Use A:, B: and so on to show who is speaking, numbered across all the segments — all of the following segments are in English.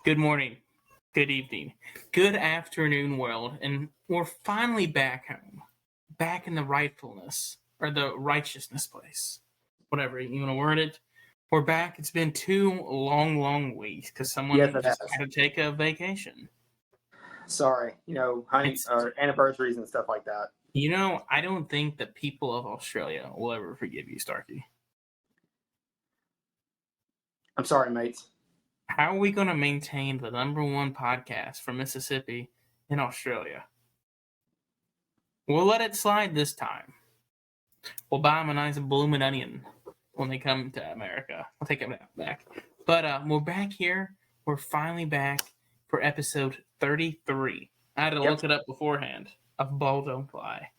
A: Good morning, good evening, good afternoon, world, and we're finally back home, back in the rightfulness or the righteousness place, whatever you want to word it. We're back. It's been 2 long weeks because
B: Yes,
A: someone
B: it
A: just
B: has.
A: had to take a vacation.
B: Sorry, honey
A: It's
B: or anniversaries and stuff like that.
A: I don't think the people of Australia will ever forgive you, Starkey.
B: I'm sorry, mates.
A: How are we going to maintain the #1 podcast from Mississippi in Australia? We'll let it slide this time. We'll buy them a nice blooming onion when they come to America. I'll take them back. But we're back here. We're finally back for episode 33. I had to look it up beforehand of Ball Don't Fly.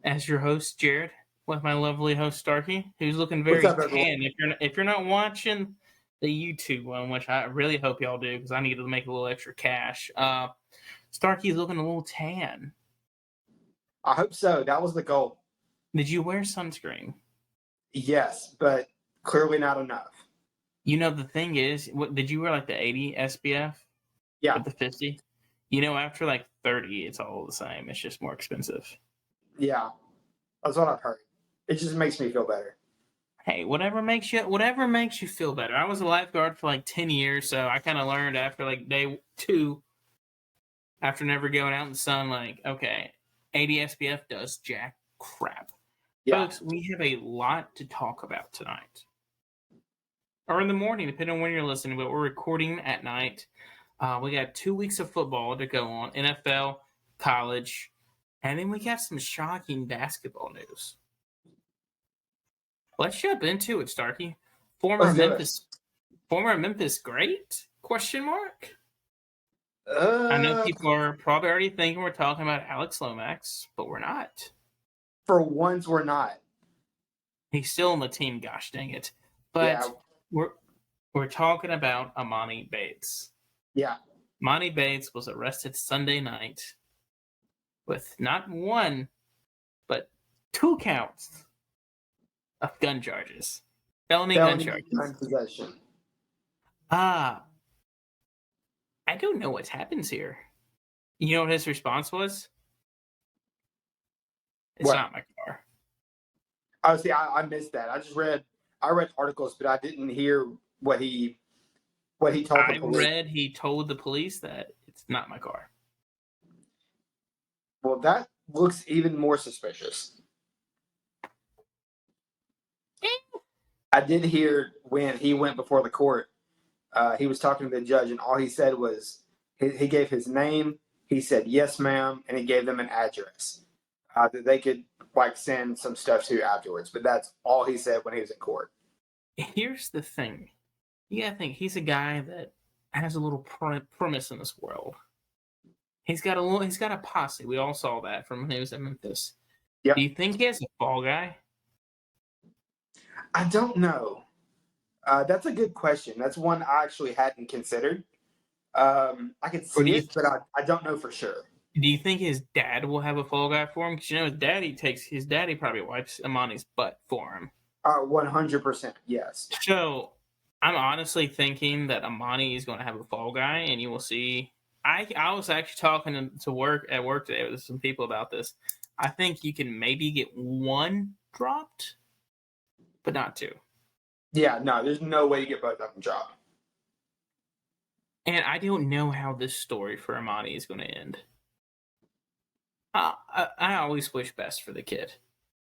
A: As your host, Jared, with my lovely host, Starkey, who's looking very
B: What's up,
A: tan. If you're not watching the YouTube one, which I really hope y'all do because I need to make a little extra cash, Starkey's looking a little tan.
B: I hope so. That was the goal.
A: Did you wear sunscreen?
B: Yes, but clearly not enough.
A: The thing is, did you wear like the 80 SPF?
B: Yeah.
A: Or the 50? After like 30, it's all the same. It's just more expensive.
B: Yeah. That's what I've heard. It just makes me feel better.
A: Hey, whatever makes you feel better. I was a lifeguard for like 10 years, so I kind of learned after like day 2, after never going out in the sun, like, okay, 80 SPF does jack crap.
B: Yeah.
A: Folks, we have a lot to talk about tonight. Or in the morning, depending on when you're listening, but we're recording at night. We got 2 weeks of football to go on, NFL, college, and then we got some shocking basketball news. Let's jump into it, Starkey. Former Memphis great? Question mark. I know people are probably already thinking we're talking about Alex Lomax, but we're not.
B: For once, we're not.
A: He's still on the team, gosh dang it. But we're talking about Amani Bates.
B: Yeah.
A: Amani Bates was arrested Sunday night with not 1, but 2 counts of gun charges. Felony gun charges.
B: Gun possession.
A: I don't know what happens here. You know what his response was? It's not my car.
B: Oh, see, I missed that. I read articles, but I didn't hear what he told the police.
A: He told the police that it's not my car.
B: Well, that looks even more suspicious. I did hear when he went before the court, he was talking to the judge, and all he said was he gave his name, he said, "Yes, ma'am," and he gave them an address that they could send some stuff to afterwards. But that's all he said when he was in court.
A: Here's the thing. You gotta think, he's a guy that has a little premise in this world. He's got a posse. We all saw that from when he was at Memphis.
B: Yep.
A: Do you think he has a fall guy?
B: I don't know. That's a good question. That's one I actually hadn't considered. I could see it, but I don't know for sure.
A: Do you think his dad will have a fall guy for him? Because his daddy probably wipes Amani's butt for him.
B: 100%, yes.
A: So I'm honestly thinking that Amani is going to have a fall guy, and you will see. I was actually talking to work today with some people about this. I think you can maybe get 1 dropped, but not 2.
B: Yeah, no, there's no way you get both of them dropped.
A: And I don't know how this story for Amani is going to end. I always wish best for the kid.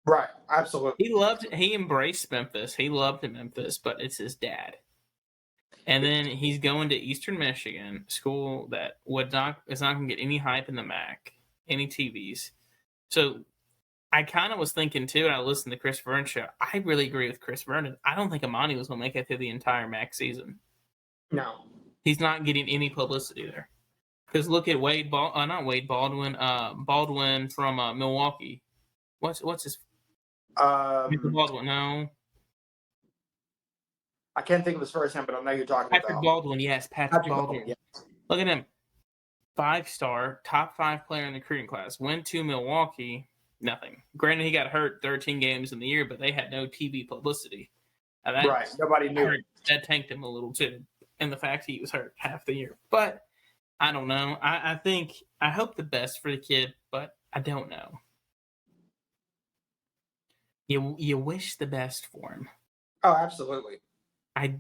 B: Right, absolutely.
A: He embraced Memphis. He loved Memphis, but it's his dad. And then he's going to Eastern Michigan, school that is not going to get any hype in the MAC, any TVs. So I kind of was thinking too, and I listened to Chris Vernon's show. I really agree with Chris Vernon. I don't think Amani was going to make it through the entire MAC season.
B: No,
A: he's not getting any publicity there. Because look at Baldwin from Milwaukee. What's his? Baldwin, no.
B: I can't think of his first name, but I know you're talking about.
A: Patrick Baldwin, yes, Patrick Baldwin. Yeah. Look at him. 5-star, top 5 player in the recruiting class. Went to Milwaukee, nothing. Granted, he got hurt 13 games in the year, but they had no TV publicity.
B: Right, nobody knew.
A: That tanked him a little too. and the fact he was hurt half the year. But I don't know. I hope the best for the kid, but I don't know. You wish the best for him.
B: Oh, absolutely.
A: I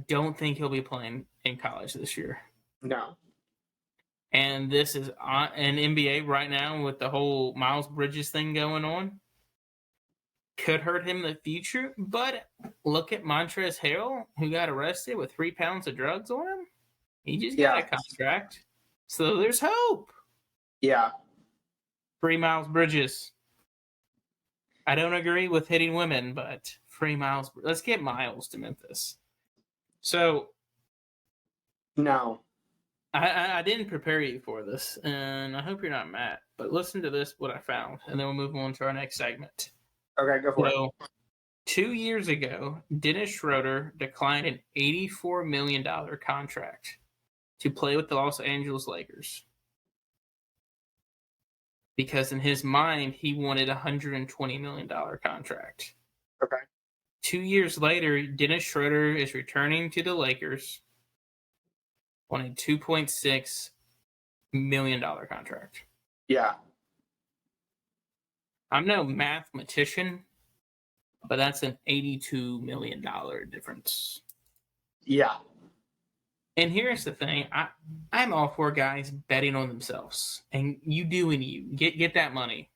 A: don't think he'll be playing in college this year.
B: No.
A: And this is an NBA right now with the whole Miles Bridges thing going on. Could hurt him in the future, but look at Montrezl Harrell, who got arrested with 3 pounds of drugs on him. He just got a contract. So there's hope.
B: Yeah.
A: Free Miles Bridges. I don't agree with hitting women, but free Miles. Let's get Miles to Memphis. So.
B: No.
A: I didn't prepare you for this, and I hope you're not mad. But listen to this, what I found, and then we'll move on to our next segment.
B: Okay, go for it.
A: 2 years ago, Dennis Schroeder declined an $84 million contract to play with the Los Angeles Lakers because in his mind, he wanted a $120 million contract.
B: Okay.
A: 2 years later, Dennis Schroeder is returning to the Lakers on a $2.6 million contract.
B: Yeah.
A: I'm no mathematician, but that's an $82 million difference.
B: Yeah.
A: And here's the thing. I'm all for guys betting on themselves. And you do and you. Get that money.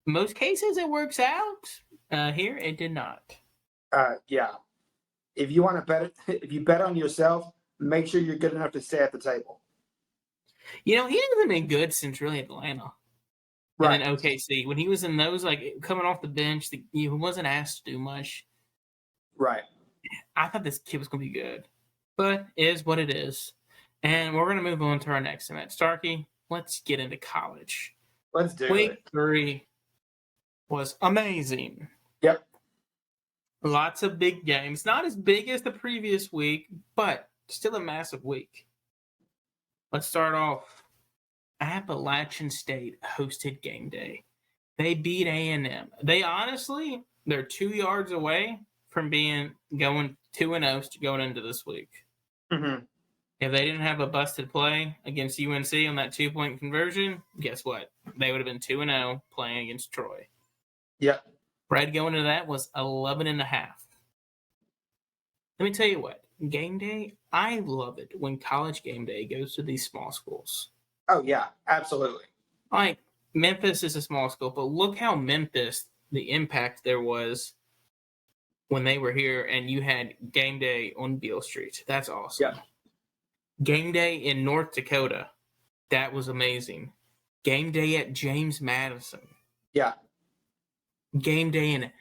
A: Most cases it works out. Here it did not.
B: Yeah. If you want to bet if you bet on yourself, make sure you're good enough to stay at the table.
A: You know, he hasn't been good since really Atlanta. Right. And then OKC. When he was in those, like, coming off the bench, he wasn't asked to do much.
B: Right.
A: I thought this kid was going to be good. But it is what it is. And we're going to move on to our next event. Starkey, let's get into college.
B: Let's do it.
A: Week 3 was amazing.
B: Yep.
A: Lots of big games. Not as big as the previous week, but still a massive week. Let's start off. Appalachian State hosted game day. They beat A&M. They're 2 yards away from going 2-0 going into this week.
B: Mm-hmm.
A: If they didn't have a busted play against UNC on that 2-point conversion, guess what? They would have been 2-0 playing against Troy.
B: Yep.
A: Spread going into that was 11.5. Let me tell you what, game day, I love it when college game day goes to these small schools.
B: Oh, yeah, absolutely.
A: Like, Memphis is a small school, but look how Memphis, the impact there was when they were here and you had game day on Beale Street. That's awesome.
B: Yeah.
A: Game day in North Dakota, that was amazing. Game day at James Madison.
B: Yeah.
A: Game day in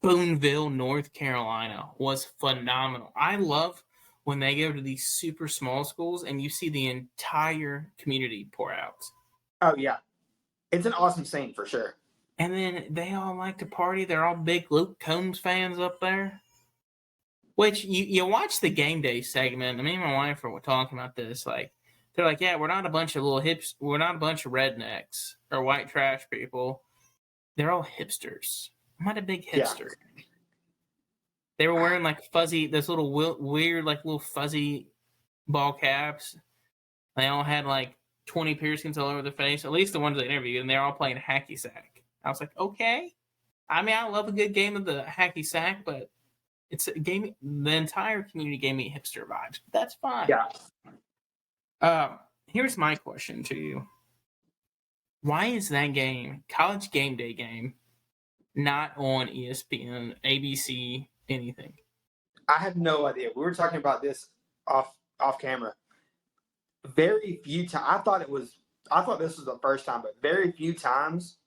A: Boonville, North Carolina was phenomenal. I love when they go to these super small schools and you see the entire community pour out.
B: Oh, yeah. It's an awesome scene for sure.
A: And then they all like to party. They're all big Luke Combs fans up there. Which, you watch the game day segment. Me and my wife were talking about this. Like, they're like, yeah, we're not a bunch of we're not a bunch of rednecks or white trash people. They're all hipsters. I'm not a big hipster. Yeah. They were wearing like those little weird, like little fuzzy ball caps. They all had like 20 piercings all over their face, at least the ones they interviewed, and they're all playing hacky sack. I was like, okay. I mean, I love a good game of the hacky sack, but it's a game. The entire community gave me hipster vibes. That's fine.
B: Yeah.
A: Here's my question to you. Why is that game, college game day game, not on ESPN, ABC, anything?
B: I have no idea. We were talking about this off camera. Very few times. I thought this was the first time, but very few times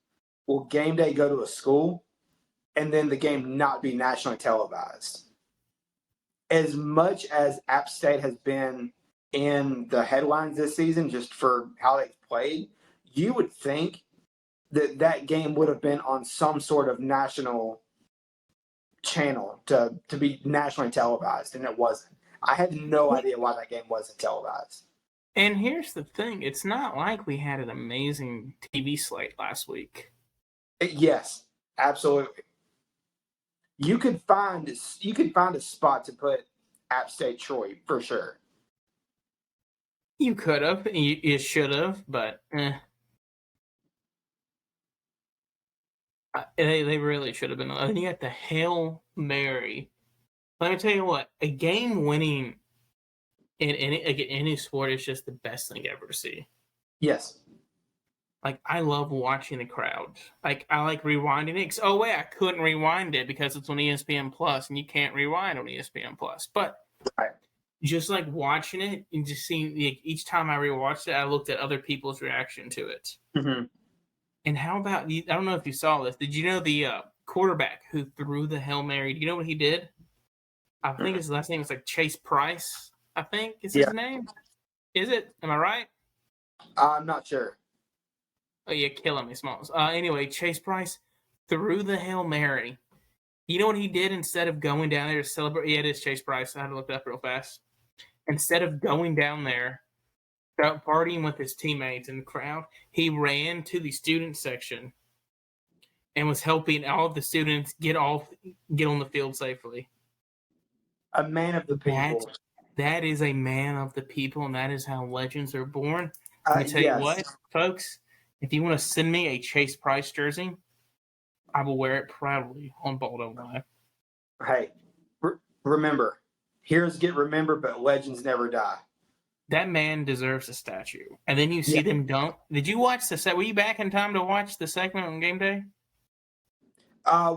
B: will game day go to a school and then the game not be nationally televised. As much as App State has been in the headlines this season, just for how they've played, you would think that game would have been on some sort of national channel to be nationally televised, and it wasn't. I had no idea why that game wasn't televised.
A: And here's the thing. It's not like we had an amazing TV slate last week.
B: Yes, absolutely. You could find a spot to put App State Troy for sure.
A: You could have, you should have, but they really should have been. And you got the Hail Mary. Let me tell you what, a game winning in any sport is just the best thing ever to see.
B: Yes.
A: Like, I love watching the crowd. Like, I like rewinding it. 'Cause, oh wait, I couldn't rewind it because it's on ESPN Plus, and you can't rewind on ESPN Plus. But
B: Right.
A: just like watching it and just seeing, like, each time I rewatched it, I looked at other people's reaction to it.
B: Mm-hmm.
A: And how about you? I don't know if you saw this. Did you know the quarterback who threw the Hail Mary? Do you know what he did? I think his last name is like Chase Price. I think is his name. Is it? Am I right?
B: I'm not sure.
A: Oh, you're killing me, Smalls. Anyway, Chase Price threw the Hail Mary. You know what he did instead of going down there to celebrate? Yeah, it is Chase Price. I had to look it up real fast. Instead of going down there, partying with his teammates in the crowd, he ran to the student section and was helping all of the students get on the field safely.
B: A man of the people.
A: That is a man of the people, and that is how legends are born. Let me tell you what, folks, if you want to send me a Chase Price jersey, I will wear it proudly on Baldo Live.
B: Hey, remember, heroes get remembered, but legends never die.
A: That man deserves a statue. And then you see them dunk. Did you watch the set? Were you back in time to watch the segment on game day?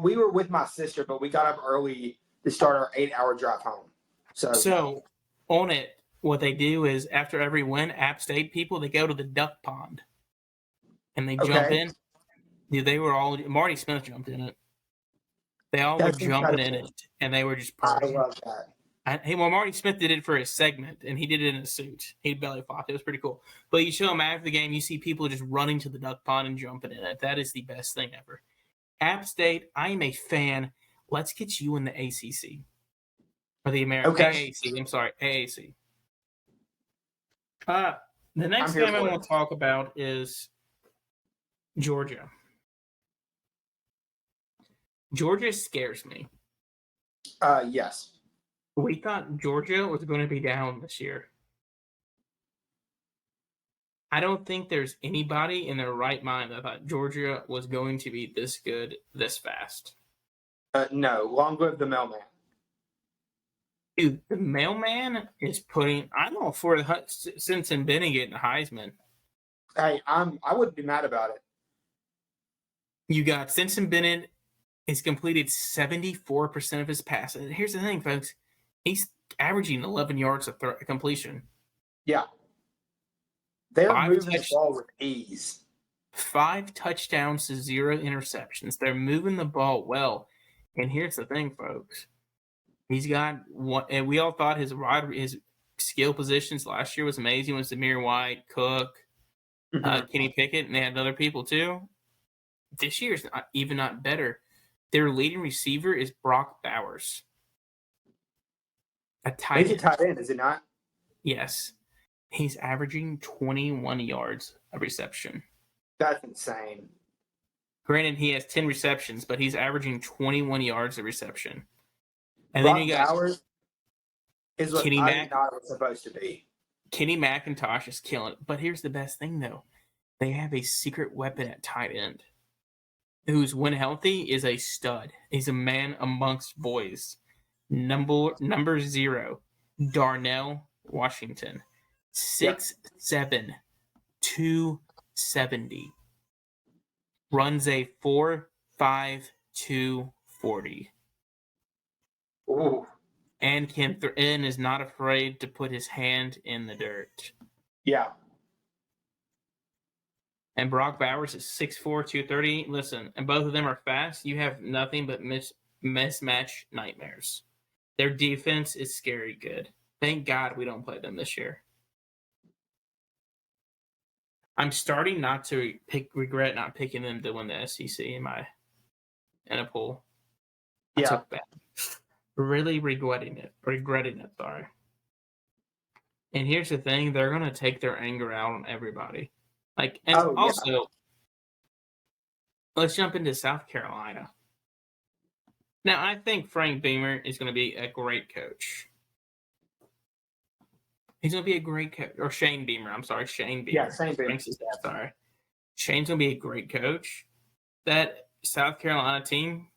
B: We were with my sister, but we got up early to start our 8-hour drive home.
A: So on it, what they do is after every win, App State people, they go to the duck pond and they jump in. Dude, they were all Marty Smith jumped in it. They all were jumping in it, and they were just partying.
B: I love that.
A: Marty Smith did it for his segment, and he did it in a suit. He belly flopped. It was pretty cool. But you show him after the game, you see people just running to the duck pond and jumping in it. That is the best thing ever. App State, I am a fan. Let's get you in the ACC. Or the American AAC. I'm sorry, AAC. The next game I want to talk about is Georgia. Georgia scares me.
B: Yes.
A: We thought Georgia was going to be down this year. I don't think there's anybody in their right mind that thought Georgia was going to be this good this fast.
B: No, long live the mailman.
A: Dude, the mailman is putting. I'm all for Stetson Bennett getting Heisman.
B: Hey, I wouldn't be mad about it.
A: You got Stetson Bennett has completed 74% of his passes. Here's the thing, folks. He's averaging 11 yards of completion.
B: Yeah. They're moving the ball with ease.
A: 5 touchdowns to 0 interceptions. They're moving the ball well. And here's the thing, folks. He's got one, and we all thought his skill positions last year was amazing. Was Zamir White, Cook, Kenny Pickett, and they had other people too. This year's not better. Their leading receiver is Brock Bowers. A tight
B: end, is it not?
A: Yes. He's averaging 21 yards a reception.
B: That's insane.
A: Granted, he has 10 receptions, but he's averaging 21 yards a reception. And
B: Brock
A: then you got
B: Bowers is what I thought it was supposed to be.
A: Kenny McIntosh is killing it. But here's the best thing, though. They have a secret weapon at tight end who's, when healthy, is a stud. He's a man amongst boys. Number 0, Darnell Washington. 6'7", 270. Runs a 4.52 40.
B: Ooh.
A: And is not afraid to put his hand in the dirt.
B: Yeah.
A: And Brock Bowers is 6'4", 230. Listen, and both of them are fast. You have nothing but mismatch nightmares. Their defense is scary good. Thank God we don't play them this year. I'm starting not to regret not picking them to win the SEC in a pool. I took that. Really regretting it. Sorry. And here's the thing: they're gonna take their anger out on everybody. Let's jump into South Carolina. Now, I think Frank Beamer is going to be a great coach. He's going to be a great coach. Or Shane Beamer. I'm sorry, Shane Beamer.
B: Yeah, same thing.
A: Frank's his dad, sorry. Shane's going to be a great coach. That South Carolina team,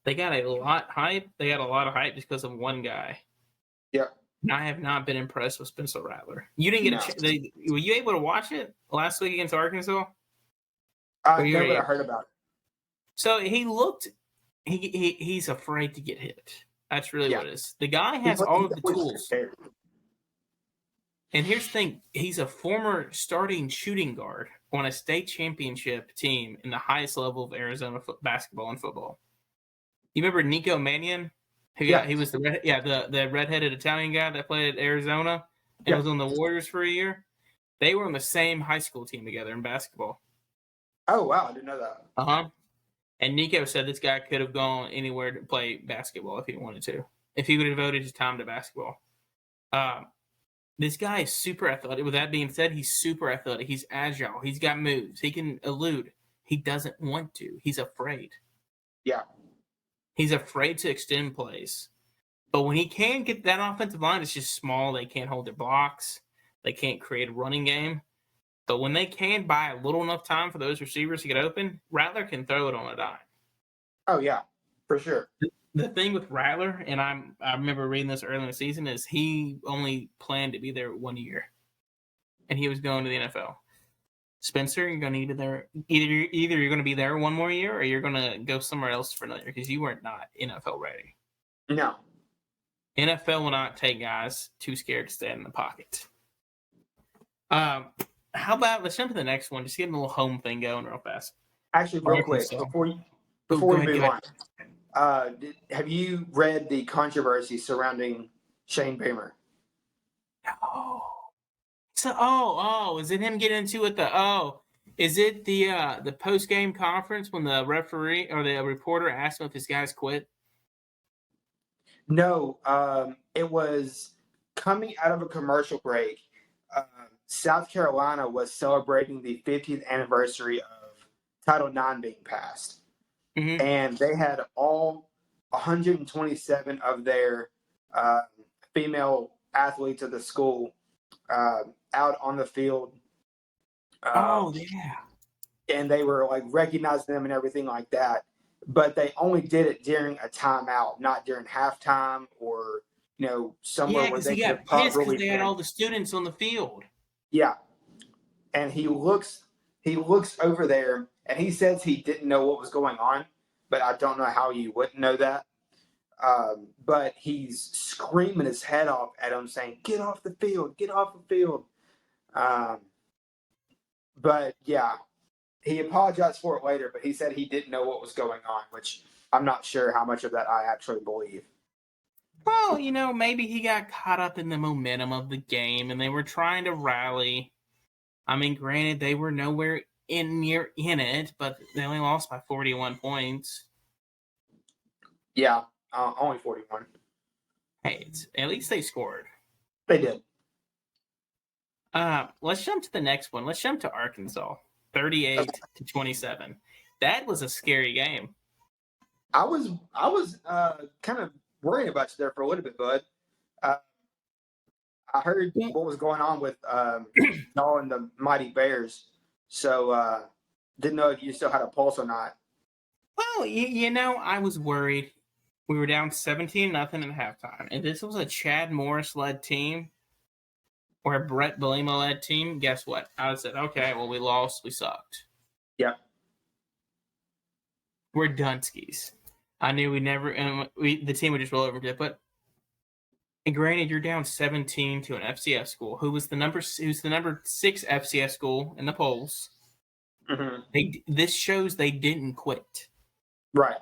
A: they got a lot hype. They got a lot of hype because of one guy.
B: Yep.
A: And I have not been impressed with Spencer Rattler. You didn't get
B: No.
A: a chance. Were you able to watch it last week against Arkansas?
B: No, but I heard about it.
A: So he looked. He's afraid to get hit. That's really what it is. The guy has all of the tools. And here's the thing: he's a former starting shooting guard on a state championship team in the highest level of Arizona basketball and football. You remember Nico Mannion? He was the redheaded Italian guy that played at Arizona and was on the Warriors for a year. They were on the same high school team together in basketball.
B: Oh wow, I didn't know that.
A: And Nico said this guy could have gone anywhere to play basketball if he wanted to, if he would have devoted his time to basketball. This guy is super athletic. With that being said, he's super athletic. He's agile. He's got moves. He can elude. He doesn't want to. He's afraid.
B: Yeah.
A: He's afraid to extend plays. But when he can get that offensive line, it's just small. They can't hold their blocks. They can't create a running game. But when they can buy a little enough time for those receivers to get open, Rattler can throw it on a dime.
B: Oh, yeah, for sure.
A: The thing with Rattler, and I remember reading this early in the season, is he only planned to be there 1 year. And he was going to the NFL. Spencer, you're going to need to there. Either you're going to be there 1 more year or you're going to go somewhere else for another year because you were not NFL ready.
B: No.
A: NFL will not take guys too scared to stand in the pocket. How about let's jump to the next one? Just get a little home thing going real fast.
B: Actually, real quick before we move on, have you read the controversy surrounding Shane Beamer?
A: No. So is it him getting into it? Is it the post game conference when the referee or the reporter asked him if his guys quit?
B: No, it was coming out of a commercial break. South Carolina was celebrating the 50th anniversary of Title IX being passed.
A: Mm-hmm.
B: And they had all 127 of their female athletes of the school out on the field. And they were like recognizing them and everything like that. But they only did it during a timeout, not during halftime or somewhere where they
A: could have properly. They had all the students on the field.
B: Yeah, and he looks over there, and he says he didn't know what was going on, but I don't know how you wouldn't know that. But he's screaming his head off at him, saying, "Get off the field! Get off the field!" But yeah, he apologized for it later, but he said he didn't know what was going on, which I'm not sure how much of that I actually believe.
A: Well, maybe he got caught up in the momentum of the game and they were trying to rally. I mean, granted, they were nowhere in it, but they only lost by 41 points.
B: Yeah, only 41.
A: Hey, at least they scored.
B: They did.
A: Let's jump to the next one. Let's jump to Arkansas, 38-27. That was a scary game.
B: I was kind of worrying about you there for a little bit, bud. I heard what was going on with y'all and the Mighty Bears, so didn't know if you still had a pulse or not.
A: Well, I was worried. We were down 17-0 at halftime, and this was a Chad Morris-led team or a Brett Bielema-led team. Guess what? I said, okay, well, we lost. We sucked.
B: Yep.
A: We're Dunskies. I knew the team would just roll over. But granted, you're down 17 to an FCS school, who's the number 6 FCS school in the polls.
B: Mm-hmm.
A: This shows they didn't quit.
B: Right.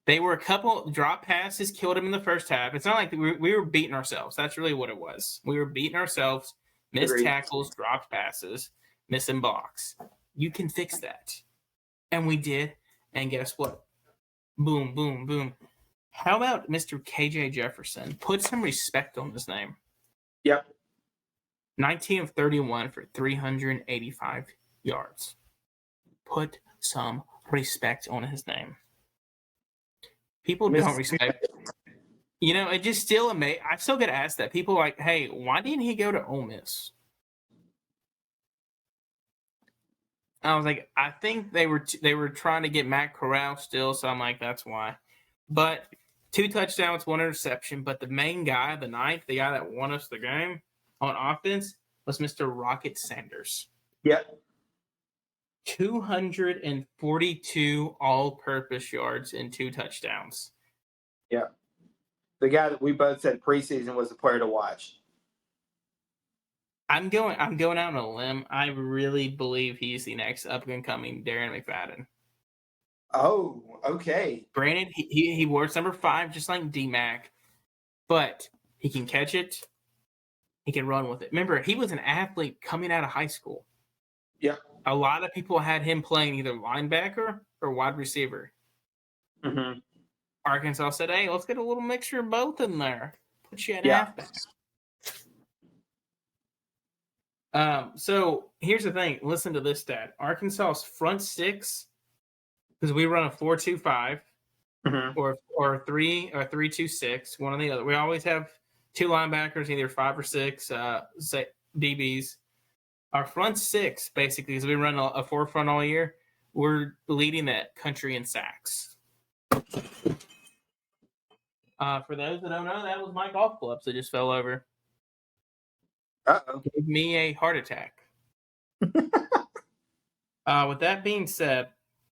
A: They were a couple drop passes, killed them in the first half. It's not like we were beating ourselves. That's really what it was. We were beating ourselves, missed tackles, dropped passes, missing blocks. You can fix that. And we did. And guess what? Boom, boom, boom. How about Mr. KJ Jefferson? Put some respect on his name.
B: Yep.
A: 19 of 31 for 385 yards. Put some respect on his name. People don't respect. It just still amazing. I still get asked that. People are like, hey, why didn't he go to Ole Miss? I was like, I think they were trying to get Matt Corral still, so I'm like, that's why. But 2 touchdowns, 1 interception. But the main guy, the ninth, the guy that won us the game on offense was Mr. Rocket Sanders.
B: Yep.
A: 242 all-purpose yards and 2 touchdowns.
B: Yeah. The guy that we both said preseason was the player to watch.
A: I'm going out on a limb. I really believe he's the next up-and-coming Darren McFadden.
B: Oh, okay.
A: Granted, he wears number 5 just like D-Mac, but he can catch it. He can run with it. Remember, he was an athlete coming out of high school.
B: Yeah.
A: A lot of people had him playing either linebacker or wide receiver.
B: Mm-hmm.
A: Arkansas said, hey, let's get a little mixture of both in there. Put you at halfback. So here's the thing. Listen to this stat. Arkansas's front 6, because we run a 4-2-5 or 3-2-6, one or the other. We always have 2 linebackers, either 5 or 6 DBs. Our front 6, basically, because we run a 4 front all year, we're leading that country in sacks. For those that don't know, that was my golf clubs that just fell over.
B: Uh-oh.
A: Gave me a heart attack. With that being said,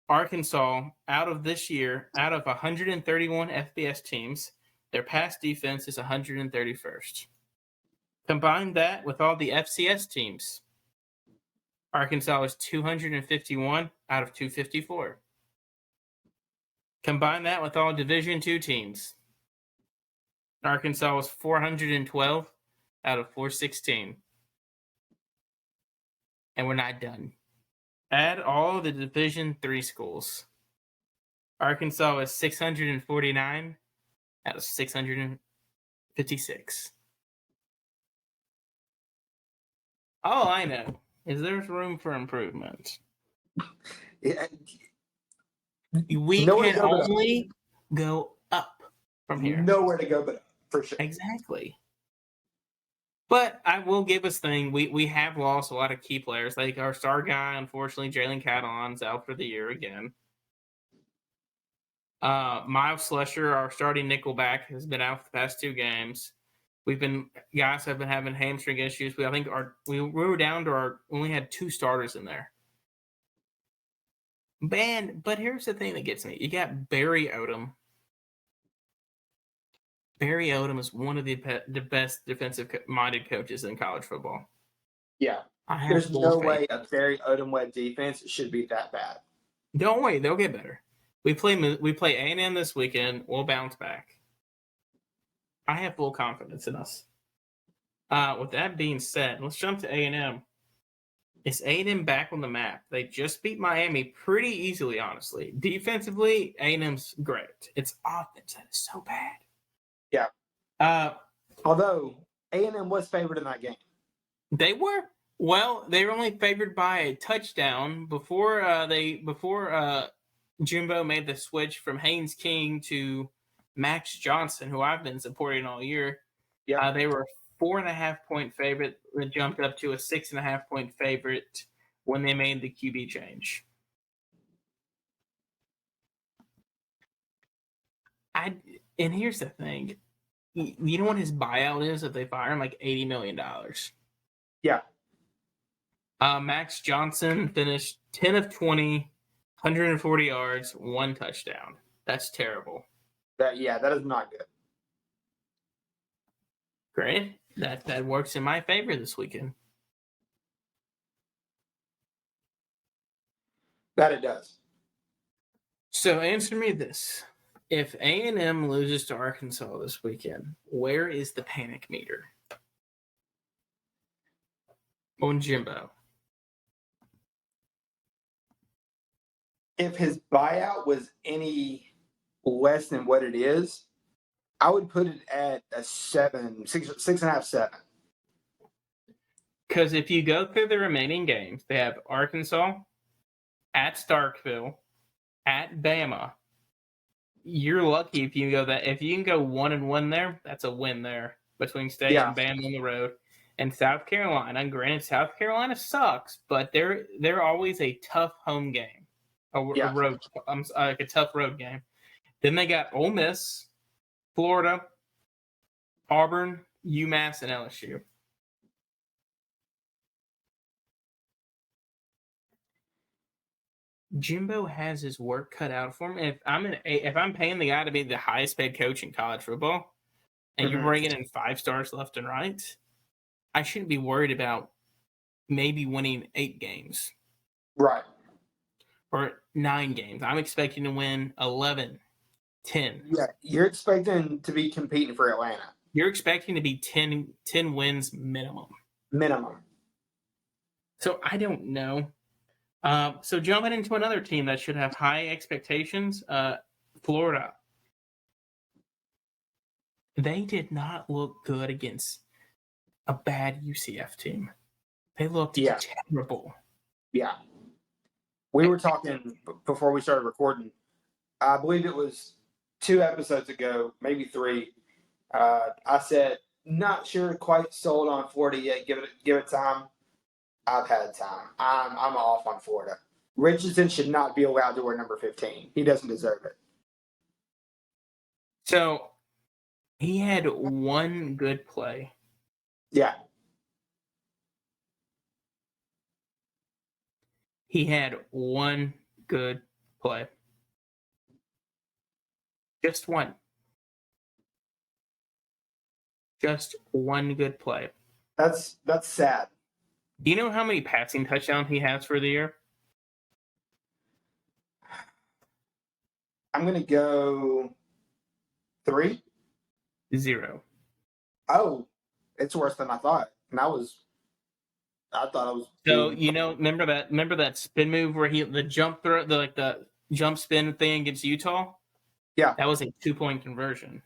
A: Arkansas, out of 131 FBS teams, their pass defense is 131st. Combine that with all the FCS teams, Arkansas is 251 out of 254. Combine that with all Division II teams, Arkansas was 412 out of 416. And we're not done. Add all the Division III schools. Arkansas is 649 out of 656. All I know is there's room for improvement. We can only go up from here.
B: Nowhere to go but up, for sure.
A: Exactly. But I will give us thing. We have lost a lot of key players. Like our star guy, unfortunately, Jalen Catalon's out for the year again. Miles Slusher, our starting nickelback, has been out for the past 2 games. Guys have been having hamstring issues. We were down to only had 2 starters in there. But here's the thing that gets me. You got Barry Odom. Barry Odom is one of the best defensive-minded coaches in college football.
B: Yeah. There's no way a Barry Odom-led defense should be that bad.
A: Don't worry. They'll get better. We play A&M this weekend. We'll bounce back. I have full confidence in us. With that being said, let's jump to A&M. Is A&M back on the map? They just beat Miami pretty easily, honestly. Defensively, A&M's great. It's offense that is so bad.
B: Yeah. Although A&M was favored in that game.
A: They were. Well, they were only favored by a touchdown before Jimbo made the switch from Haynes King to Max Johnson, who I've been supporting all year.
B: Yeah.
A: They were a 4.5-point favorite. They jumped up to a 6.5-point favorite when they made the QB change. And here's the thing. You know what his buyout is if they fire him? Like $80 million.
B: Yeah.
A: Max Johnson finished 10 of 20, 140 yards, 1 touchdown. That's terrible.
B: That is not good.
A: Great. That works in my favor this weekend.
B: That it does.
A: So answer me this. If A&M loses to Arkansas this weekend, where is the panic meter? On Jimbo.
B: If his buyout was any less than what it is, I would put it at a 7, 6.5, 7.
A: Because if you go through the remaining games, they have Arkansas, at Starkville, at Bama, you're lucky if you go that. If you can go 1-1 there, that's a win there between State and Bama on the road. And South Carolina, granted, South Carolina sucks, but they're always a tough home game, a road, like a tough road game. Then they got Ole Miss, Florida, Auburn, UMass, and LSU. Jimbo has his work cut out for him. If I'm paying the guy to be the highest paid coach in college football, and you're bringing in 5 stars left and right, I shouldn't be worried about maybe winning 8 games,
B: right,
A: or 9 games. I'm expecting to win 11, 10.
B: Yeah, you're expecting to be competing for Atlanta.
A: You're expecting to be 10 wins minimum. So I don't know. So jumping into another team that should have high expectations, Florida. They did not look good against a bad UCF team. They looked terrible.
B: Yeah. We were talking before we started recording. I believe it was 2 episodes ago, maybe 3. I said, not sure quite sold on Florida yet. Give it time. I've had time. I'm off on Florida. Richardson should not be allowed to wear number 15. He doesn't deserve it.
A: So he had one good play.
B: Yeah.
A: He had one good play. Just one. Just one good play.
B: That's sad.
A: Do you know how many passing touchdowns he has for the year?
B: I'm going to go 3.
A: 0.
B: Oh, it's worse than I thought. And I thought I was.
A: So remember that spin move where the jump throw, the jump spin thing against Utah?
B: Yeah,
A: that was a 2-point conversion.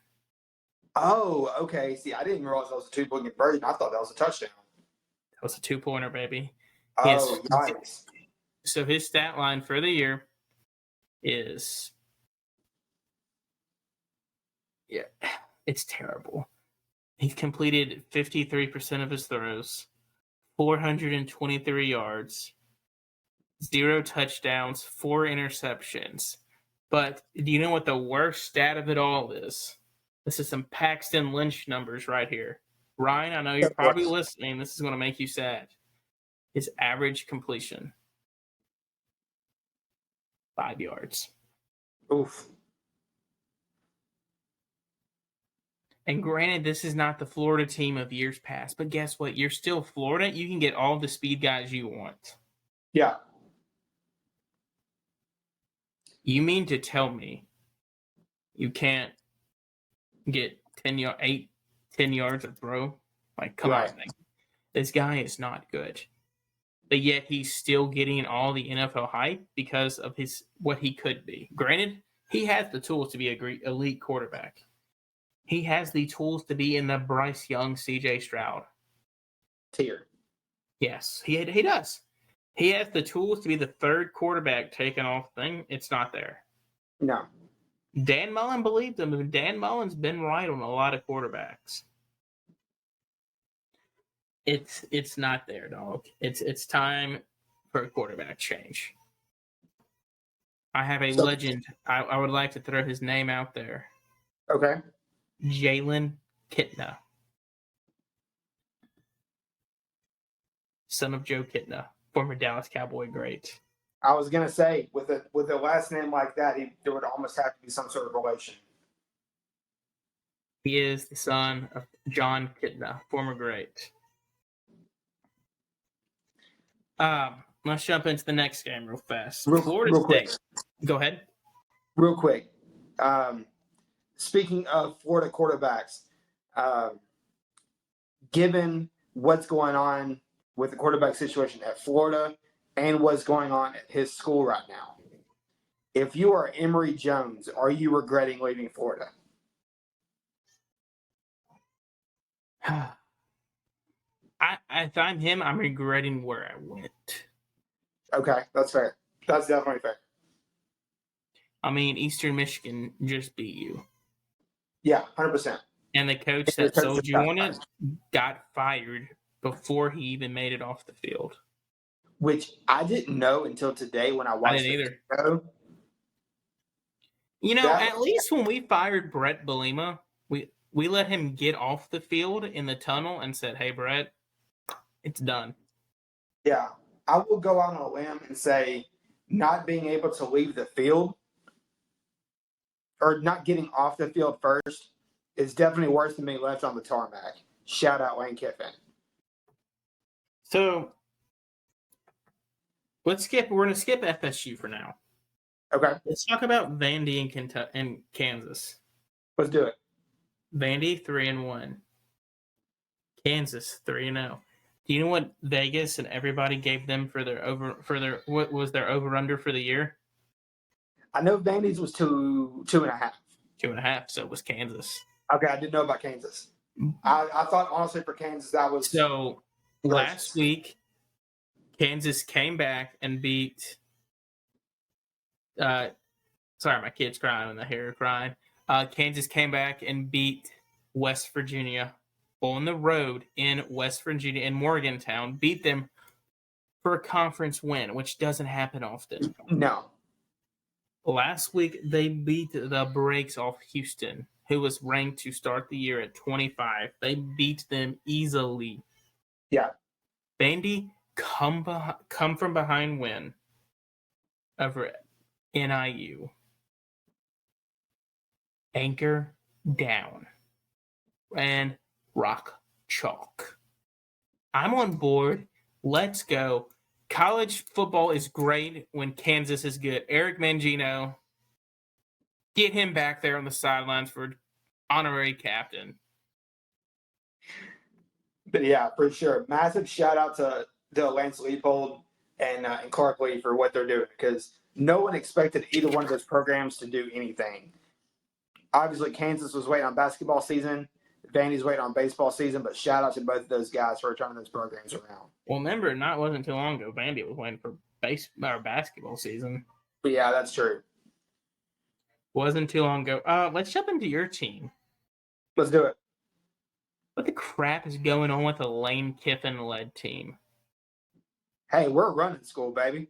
B: Oh, okay. See, I didn't realize that was a 2-point conversion. I thought that was a touchdown.
A: That was a 2-pointer, baby.
B: Oh, nice.
A: So his stat line for the year is, it's terrible. He's completed 53% of his throws, 423 yards, 0 touchdowns, 4 interceptions. But do you know what the worst stat of it all is? This is some Paxton Lynch numbers right here. Ryan, I know you're probably listening. This is going to make you sad. His average completion, 5 yards.
B: Oof.
A: And granted, this is not the Florida team of years past, but guess what? You're still Florida. You can get all the speed guys you want.
B: Yeah.
A: You mean to tell me you can't get 10 yards of throw? Like, come on, man. This guy is not good. But yet he's still getting all the NFL hype because of what he could be. Granted, he has the tools to be an elite quarterback. He has the tools to be in the Bryce Young, CJ Stroud
B: tier.
A: Yes, he does. He has the tools to be the 3rd quarterback taken off thing. It's not there.
B: No.
A: Dan Mullen believed him, and Dan Mullen's been right on a lot of quarterbacks. It's not there, dog. It's time for a quarterback change. I have a legend. I would like to throw his name out there.
B: Okay.
A: Jalen Kitna, son of Joe Kitna, former Dallas Cowboy great.
B: I was gonna say, with a last name like that, there would almost have to be some sort of relation.
A: He is the son of John Kitna, former great. Let's jump into the next game real fast. Florida State.
B: Quick.
A: Go ahead.
B: Real quick. Speaking of Florida quarterbacks, given what's going on with the quarterback situation at Florida and what's going on at his school right now, if you are Emory Jones, are you regretting leaving Florida?
A: If I'm him, I'm regretting where I went.
B: Okay, that's fair. That's definitely fair.
A: I mean, Eastern Michigan just beat you.
B: Yeah, 100%.
A: And the coach that sold you on it got fired before he even made it off the field.
B: Which I didn't know until today when I watched
A: I didn't either.
B: Video.
A: You know, at least when we fired Brett Bielema, we let him get off the field in the tunnel and said, "Hey, Brett, it's done."
B: Yeah, I will go out on a limb and say not being able to leave the field or not getting off the field first is definitely worse than being left on the tarmac. Shout out Lane Kiffin.
A: So let's skip. We're going to skip FSU for now.
B: Okay,
A: Let's talk about Vandy and Kentucky and Kansas.
B: let's do it.
A: Vandy 3-1, Kansas 3-0. Do you know what Vegas and everybody gave them for their what was their over under for the year?
B: I know Vandy's was 2.5.
A: 2.5. So it was Kansas.
B: Okay, I didn't know about Kansas. I thought honestly for Kansas that was
A: so
B: gracious.
A: Last week. Kansas came back and beat. Sorry, my kid's crying and I hear her crying. Kansas came back and beat West Virginia on the road in West Virginia in Morgantown. Beat them for a conference win, which doesn't happen often.
B: No.
A: Last week they beat the brakes off Houston, who was ranked to start the year at 25. They beat them easily.
B: Yeah.
A: Vandy come from behind win over NIU. Anchor down and rock chalk. I'm on board. Let's go. College football is great when Kansas is good. Eric Mangino, get him back there on the sidelines for honorary captain.
B: But yeah, for sure. Massive shout out to Lance Leipold and Clark Lee for what they're doing because no one expected either one of those programs to do anything. Obviously, Kansas was waiting on basketball season. Vandy's waiting on baseball season, but shout out to both of those guys for turning those programs around.
A: Well, remember, wasn't too long ago. Vandy was waiting for basketball season.
B: But yeah, that's true.
A: Wasn't too long ago. Let's jump into your team.
B: Let's do it.
A: What the crap is going on with the Lane Kiffin-led team?
B: Hey, we're a running school, baby.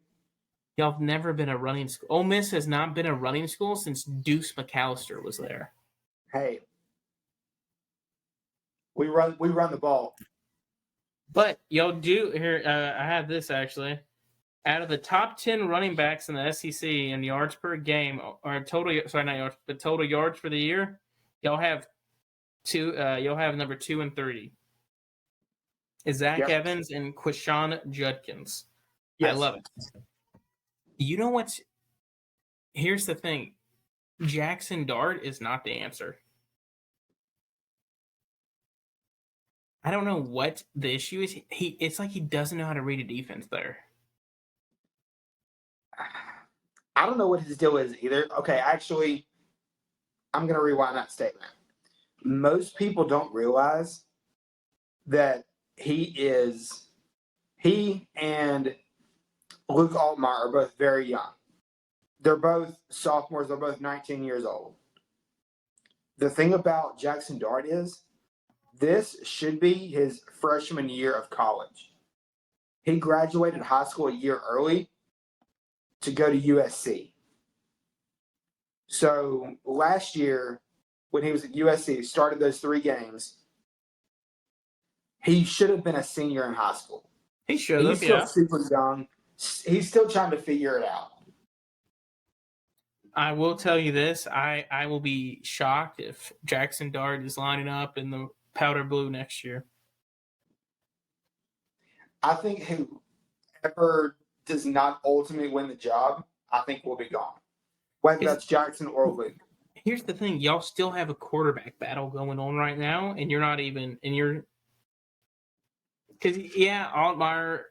A: Y'all have never been a running school. Ole Miss has not been a running school since Deuce McAllister was there.
B: Hey, we run the ball.
A: But y'all do here. I have this actually. Out of the top 10 running backs in the SEC in yards per game, or total, sorry, not yards, but total yards for the year, y'all have You'll have number 2 and 3. Is Zach Evans and Quishon Judkins. Yes. I love it. You know what's... Here's the thing. Jackson Dart is not the answer. I don't know what the issue is. It's like he doesn't know how to read a defense there.
B: I don't know what his deal is either. Okay, actually, I'm going to rewind that statement. Most people don't realize that he and Luke Altmaier are both very young. They're both sophomores. They're both 19 years old. The thing about Jackson Dart is this should be his freshman year of college. He graduated high school a year early to go to USC. So last year, when he was at USC, started those 3 games, he should have been a senior in high school.
A: He should have,
B: He's still super young. He's still trying to figure it out.
A: I will tell you this. I will be shocked if Jackson Dart is lining up in the powder blue next year.
B: I think whoever does not ultimately win the job, I think will be gone. Whether that's Jackson or Luke.
A: Here's the thing. Y'all still have a quarterback battle going on right now, and you're not even – and you're – because, yeah, Altmaier,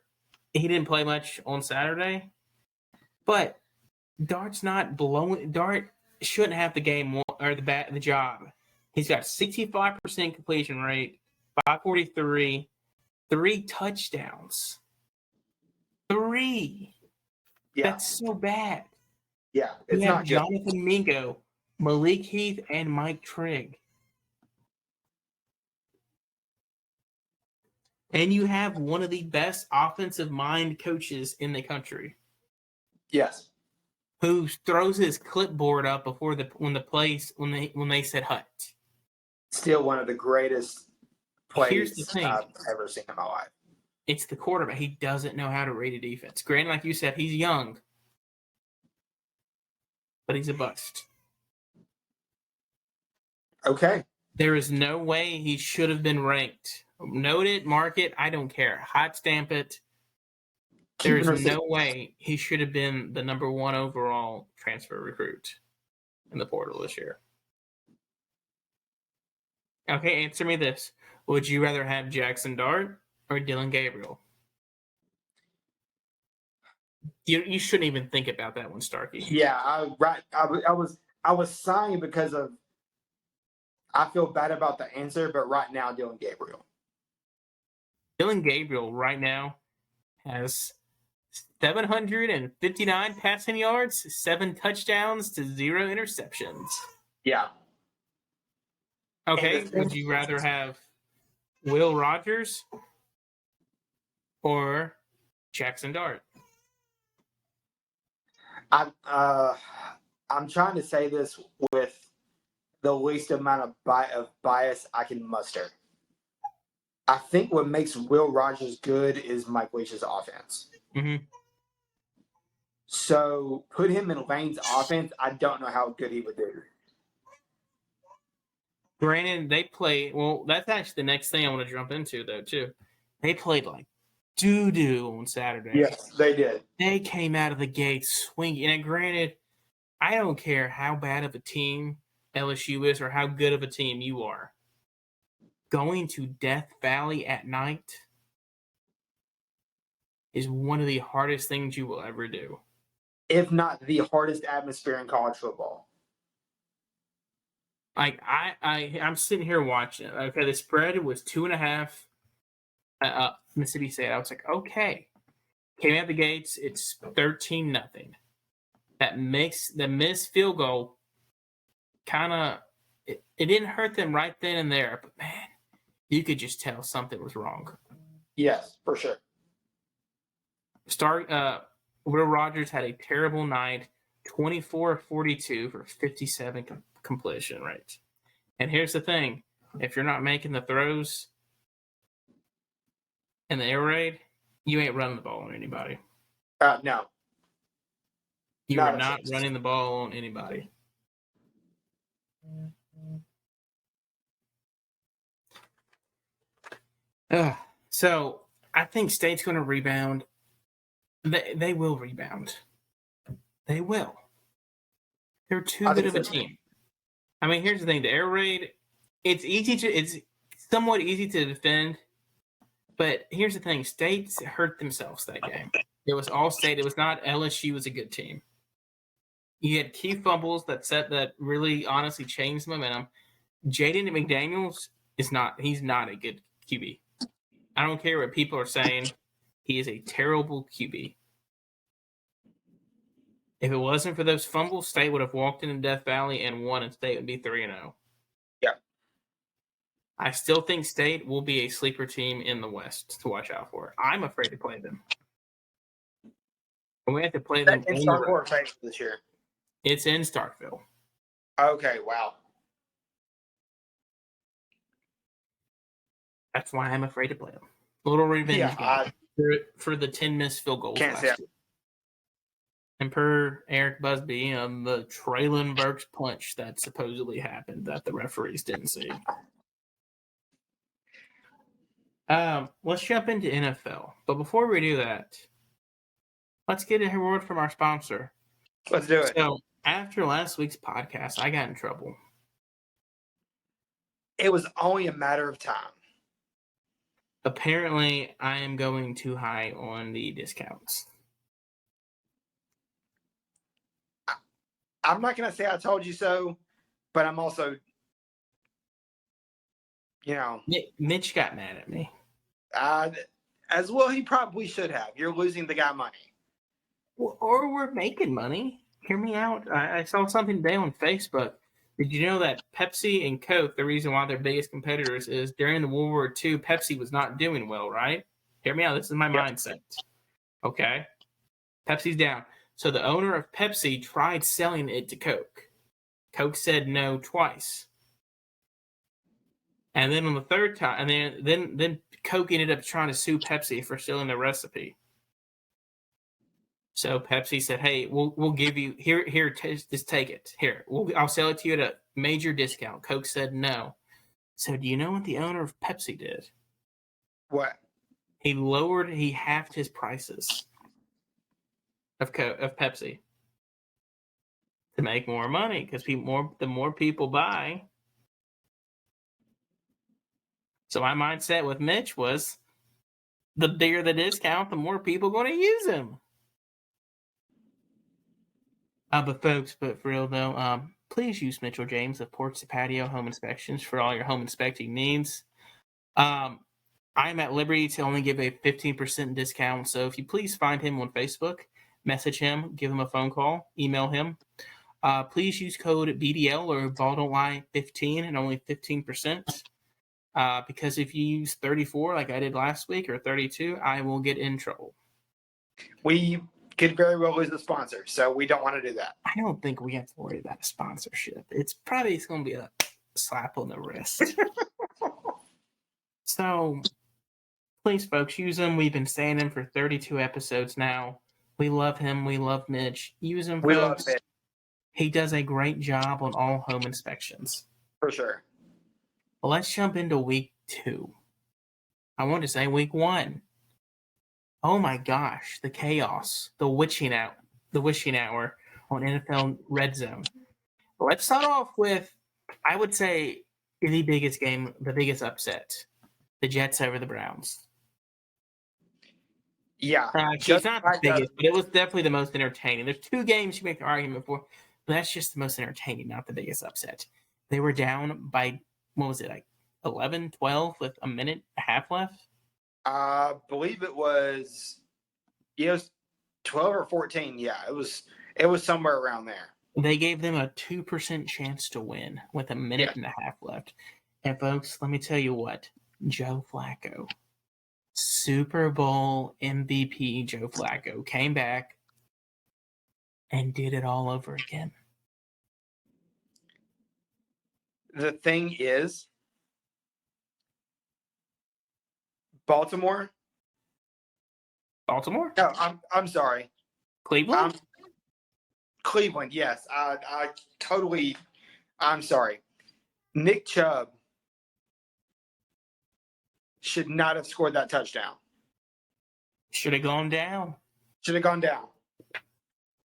A: he didn't play much on Saturday, but Dart's not blowing – Dart shouldn't have the game or the job. He's got 65% completion rate, 543, 3 touchdowns. 3. Yeah. That's so bad.
B: Yeah,
A: You
B: it's
A: have
B: not good.
A: Jonathan Mingo, Malik Heath, and Mike Trigg. And you have one of the best offensive mind coaches in the country
B: Yes.
A: who throws his clipboard up before when they said hut.
B: Still one of the greatest
A: Here's the
B: plays
A: thing.
B: I've ever seen in my life.
A: It's the quarterback. He doesn't know how to read a defense. Granted, like you said, he's young, but he's a bust.
B: Okay.
A: There is no way he should have been ranked. Note it, mark it, I don't care. Hot stamp it. There is no way he should have been the number 1 overall transfer recruit in the portal this year. Okay, answer me this. Would you rather have Jackson Dart or Dylan Gabriel? You shouldn't even think about that one, Starkey.
B: Yeah, I was sighing because of I feel bad about the answer, but right now Dylan Gabriel.
A: Dylan Gabriel right now has 759 passing yards, 7 touchdowns to 0 interceptions.
B: Yeah.
A: Okay, would you rather have Will Rogers or Jackson Dart?
B: I'm trying to say this with the least amount of bias I can muster. I think what makes Will Rogers good is Mike Leach's offense.
A: Mm-hmm.
B: So put him in Lane's offense, I don't know how good he would do.
A: Granted, they play well. That's actually the next thing I want to jump into, though. Too, they played like doo-doo on Saturday.
B: Yes, they did.
A: They came out of the gate swinging. And granted, I don't care how bad of a team LSU is or how good of a team you are. Going to Death Valley at night is one of the hardest things you will ever do.
B: If not the hardest atmosphere in college football.
A: Like I'm sitting here watching it. Okay, the spread was 2.5. Mississippi State. I was like, okay. Came out the gates. It's 13-0. That missed field goal kind of it didn't hurt them right then and there, but man, you could just tell something was wrong.
B: Yes, for sure.
A: Will Rogers had a terrible night, 24-42 for 57 completion rate. And here's the thing: if you're not making the throws in the air raid, you ain't running the ball on anybody.
B: No.
A: You are not running the ball on anybody. So I think State's going to rebound. They will rebound. They will. They're too good of a team. I mean, here's the thing: the air raid, it's somewhat easy to defend, but here's the thing: State hurt themselves that game. It was all State. It was not LSU was a good team. You had key fumbles that really honestly changed momentum. Jaden McDaniels he's not a good QB. I don't care what people are saying. He is a terrible QB. If it wasn't for those fumbles, State would have walked into Death Valley and won, and State would be 3-0.
B: Yeah.
A: I still think State will be a sleeper team in the West to watch out for. I'm afraid to play them. And we have to play them
B: in Starkville this year.
A: It's in Starkville.
B: Okay, wow.
A: That's why I'm afraid to play them. Little revenge game for the 10 missed field goals last year. And per Eric Busby, the Traylon Burks punch that supposedly happened that the referees didn't see. Let's jump into NFL. But before we do that, let's get a word from our sponsor.
B: Let's do it.
A: So, after last week's podcast, I got in trouble.
B: It was only a matter of time.
A: Apparently, I am going too high on the discounts.
B: I'm not going to say I told you so, but I'm also,
A: Mitch got mad at me.
B: As well, he probably should have. You're losing the guy money.
A: Well, or we're making money. Hear me out. I saw something today on Facebook. Did you know that Pepsi and Coke, the reason why they're biggest competitors is during the World War II, Pepsi was not doing well, right? Hear me out. This is my
B: Yep.
A: mindset. Okay. Pepsi's down. So the owner of Pepsi tried selling it to Coke. Coke said no twice. And then on the third time, and then Coke ended up trying to sue Pepsi for stealing the recipe. So Pepsi said, "Hey, we'll give you here just take it. Here, I'll sell it to you at a major discount." Coke said no. So do you know what the owner of Pepsi did?
B: What?
A: He halved his prices of Pepsi to make more money because the more people buy. So my mindset with Mitch was the bigger the discount, the more people going to use him. But folks, but for real though, please use Mitchell James of Porch to Patio Home Inspections for all your home inspecting needs. I'm at liberty to only give a 15% discount, so if you please find him on Facebook, message him, give him a phone call, email him. Please use code BDL or BaldonY15 and only 15%. Because if you use 34 like I did last week or 32, I will get in trouble.
B: We could very well lose the sponsor, so we don't want to do that.
A: I don't think we have to worry about a sponsorship. It's going to be a slap on the wrist. So, please, folks, use him. We've been saying him for 32 episodes now. We love him. We love Mitch. Use him,
B: We
A: folks.
B: love it
A: He does a great job on all home inspections.
B: for sure.
A: Well, let's jump into week 2. I want to say week 1. Oh my gosh, the chaos, the witching hour on NFL Red Zone. Let's start off with, I would say, the biggest game, the biggest upset, the Jets over the Browns.
B: Yeah.
A: It's not the biggest, but it was definitely the most entertaining. There's 2 games you make the argument for, but that's just the most entertaining, not the biggest upset. They were down by, what was it, like 11, 12 with a minute and a half left?
B: I believe it was 12 or 14. Yeah, it was somewhere around there.
A: They gave them a 2% chance to win with a minute and a half left. And folks, let me tell you what, Joe Flacco, Super Bowl MVP Joe Flacco, came back and did it all over again.
B: The thing is, Baltimore. No, I'm sorry.
A: Cleveland?
B: Cleveland, yes. I'm sorry. Nick Chubb should not have scored that touchdown.
A: Should have gone down.
B: Should have gone down.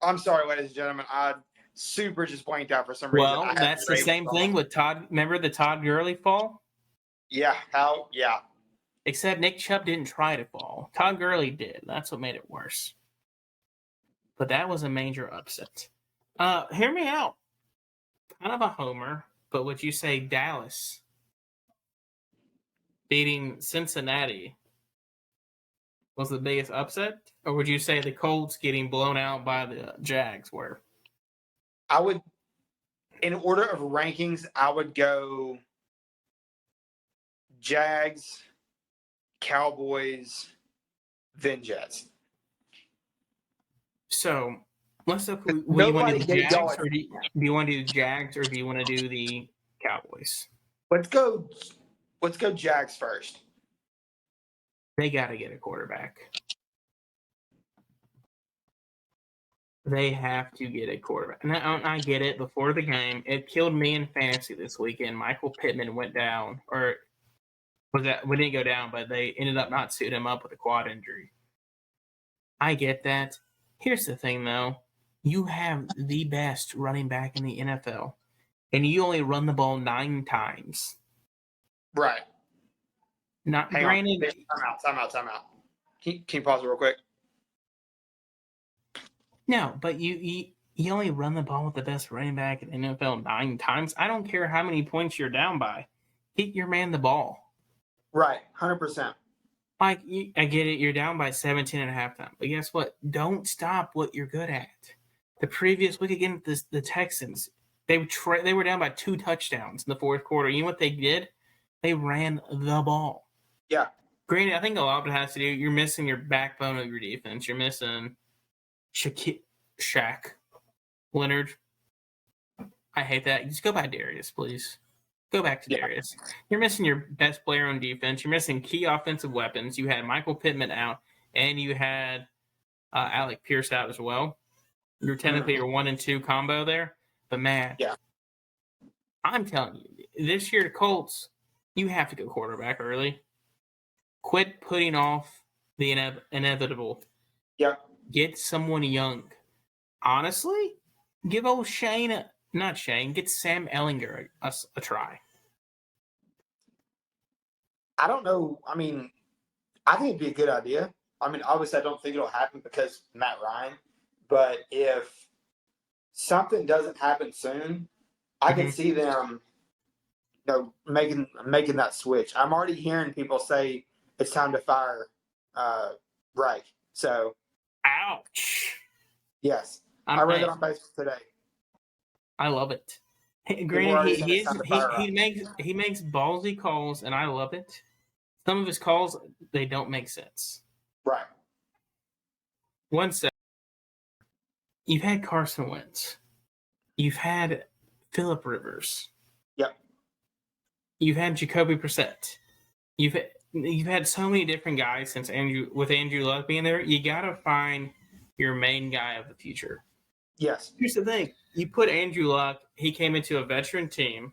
B: I'm sorry, ladies and gentlemen. I super just blanked out for some reason.
A: Well, that's the same thing with Todd. Remember the Todd Gurley fall?
B: Yeah. Yeah.
A: Except Nick Chubb didn't try to fall. Todd Gurley did. That's what made it worse. But that was a major upset. Hear me out. Kind of a homer, but would you say Dallas beating Cincinnati was the biggest upset? Or would you say the Colts getting blown out by the Jags were?
B: I would, in order of rankings, I would go Jags, Cowboys, then Jets.
A: So let's look. Do you want to do the Jags, or do you want to do the Jags, or do you want to do the Cowboys?
B: Let's go Jags first.
A: They got to get a quarterback. They have to get a quarterback. Now, I get it. Before the game, it killed me in fantasy this weekend. Michael Pittman went down, or was that? We didn't go down, but they ended up not suiting him up with a quad injury. I get that. Here's the thing, though. You have the best running back in the NFL, and you only run the ball 9 times.
B: Right.
A: Not granted.
B: Time out. Can you pause it real quick?
A: No, but you only run the ball with the best running back in the NFL 9 times. I don't care how many points you're down by. Get your man the ball.
B: Right, 100%.
A: Like, I get it, you're down by 17 and a half times. But guess what? Don't stop what you're good at. The previous week against the Texans, they were down by 2 touchdowns in the fourth quarter. You know what they did? They ran the ball.
B: Yeah.
A: Granted, I think a lot of it has to do. You're missing your backbone of your defense. You're missing Shaq Leonard. I hate that. Just go by Darius, please. Go back to Darius. You're missing your best player on defense. You're missing key offensive weapons. You had Michael Pittman out, and you had Alec Pierce out as well. You're technically your 1 and 2 combo there. But man, I'm telling you, this year the Colts, you have to go quarterback early. Quit putting off the inevitable.
B: Yep.
A: Get someone young. Honestly, give old get Sam Ellinger a try.
B: I don't know. I mean, I think it'd be a good idea. I mean, obviously, I don't think it'll happen because Matt Ryan. But if something doesn't happen soon, I can see them, making that switch. I'm already hearing people say it's time to fire Reich. So,
A: ouch.
B: Yes, I read that on Facebook today.
A: I love it. Granted, he makes ballsy calls, and I love it. Some of his calls, they don't make sense.
B: Right.
A: One second. You've had Carson Wentz. You've had Phillip Rivers.
B: Yep.
A: You've had Jacoby Brissett. You've had so many different guys since Andrew Luck being there. You got to find your main guy of the future.
B: Yes.
A: Here's the thing. You put Andrew Luck, he came into a veteran team.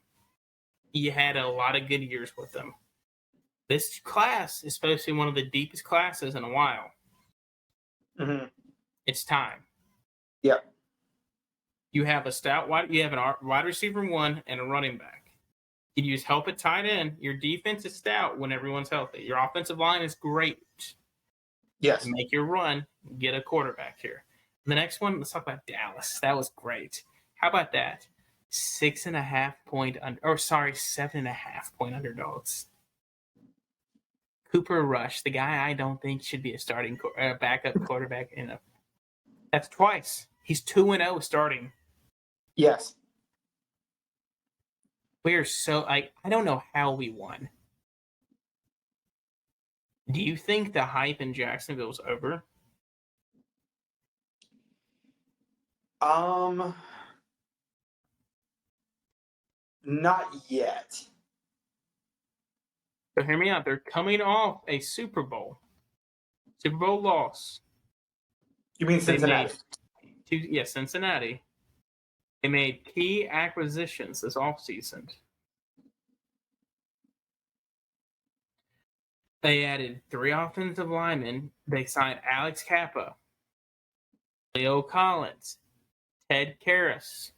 A: You had a lot of good years with them. This class is supposed to be one of the deepest classes in a while.
B: Mm-hmm.
A: It's time.
B: Yep.
A: You have a wide receiver 1 and a running back. You use help at tight end. Your defense is stout when everyone's healthy. Your offensive line is great.
B: Yes.
A: Make your run. Get a quarterback here. The next one, let's talk about Dallas. That was great. How about that? 7.5 point underdogs. Cooper Rush, the guy I don't think should be a starting backup quarterback that's twice. He's 2-0 starting.
B: Yes.
A: We are so I don't know how we won. Do you think the hype in Jacksonville is over?
B: Not yet.
A: So hear me out. They're coming off a Super Bowl loss.
B: You mean Cincinnati?
A: Cincinnati. They made key acquisitions this offseason. They added 3 offensive linemen. They signed Alex Kappa, Leo Collins, Ted Karras,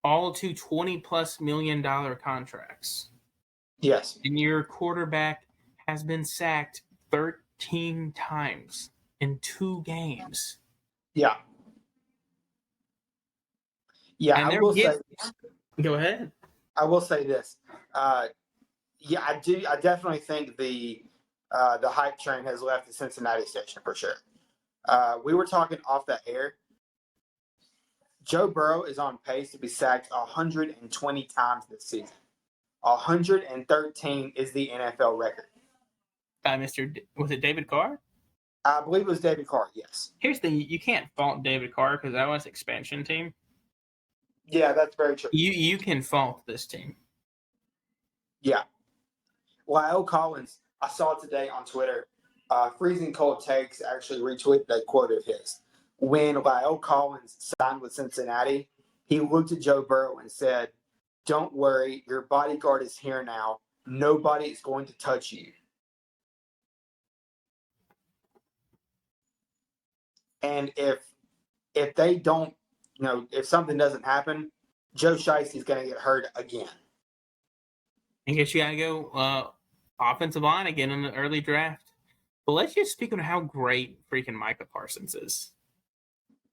A: all to $20+ million contracts.
B: Yes.
A: And your quarterback has been sacked 13 times in 2 games.
B: Yeah. Yeah,
A: and
B: I will say.
A: Go ahead.
B: I will say this. Yeah, I do. I definitely think the hype train has left the Cincinnati station for sure. We were talking off the air. Joe Burrow is on pace to be sacked 120 times this season. 113 is the NFL record.
A: Was it David Carr?
B: I believe it was David Carr, yes.
A: Here's the thing. You can't fault David Carr because that was expansion team.
B: Yeah, that's very true.
A: You can fault this team.
B: Yeah. Lyle Collins, I saw it today on Twitter. Freezing Cold Takes actually retweeted a quote of his. When Lyle Collins signed with Cincinnati, he looked at Joe Burrow and said, "Don't worry, your bodyguard is here now. Nobody is going to touch you." And if they don't, if something doesn't happen, Joe Shiesty is going to get hurt again.
A: I guess you got to go offensive line again in the early draft. But let's just speak on how great freaking Micah Parsons is.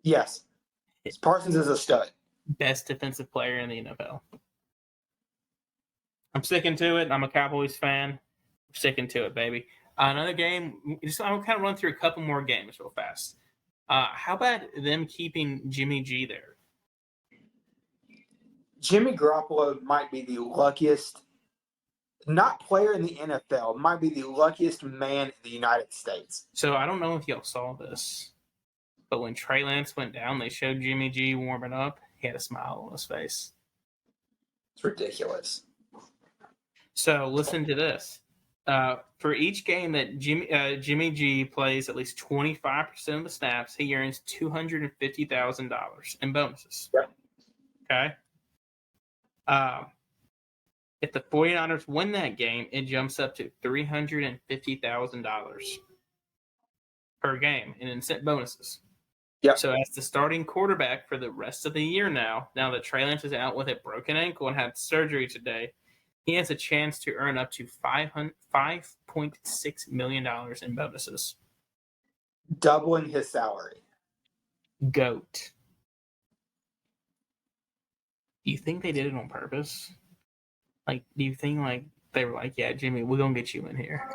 B: Yes. Parsons is a stud.
A: Best defensive player in the NFL. I'm sticking to it. I'm a Cowboys fan. I'm sticking to it, baby. Another game. I'll kind of run through a couple more games real fast. How about them keeping Jimmy G there?
B: Jimmy Garoppolo might be the luckiest, not player in the NFL, might be the luckiest man in the United States.
A: So I don't know if y'all saw this, but when Trey Lance went down, they showed Jimmy G warming up. He had a smile on his face.
B: It's ridiculous.
A: So listen to this. For each game that Jimmy G plays at least 25% of the snaps, he earns $250,000 in bonuses.
B: Yep.
A: Okay. If the 49ers win that game, it jumps up to $350,000 per game in incentive bonuses.
B: Yep.
A: So as the starting quarterback for the rest of the year now that Trey Lance is out with a broken ankle and had surgery today, he has a chance to earn up to $5.6 million in bonuses.
B: Doubling his salary.
A: GOAT. Do you think they did it on purpose? Like, do you think they were like, yeah, Jimmy, we're gonna get you in here?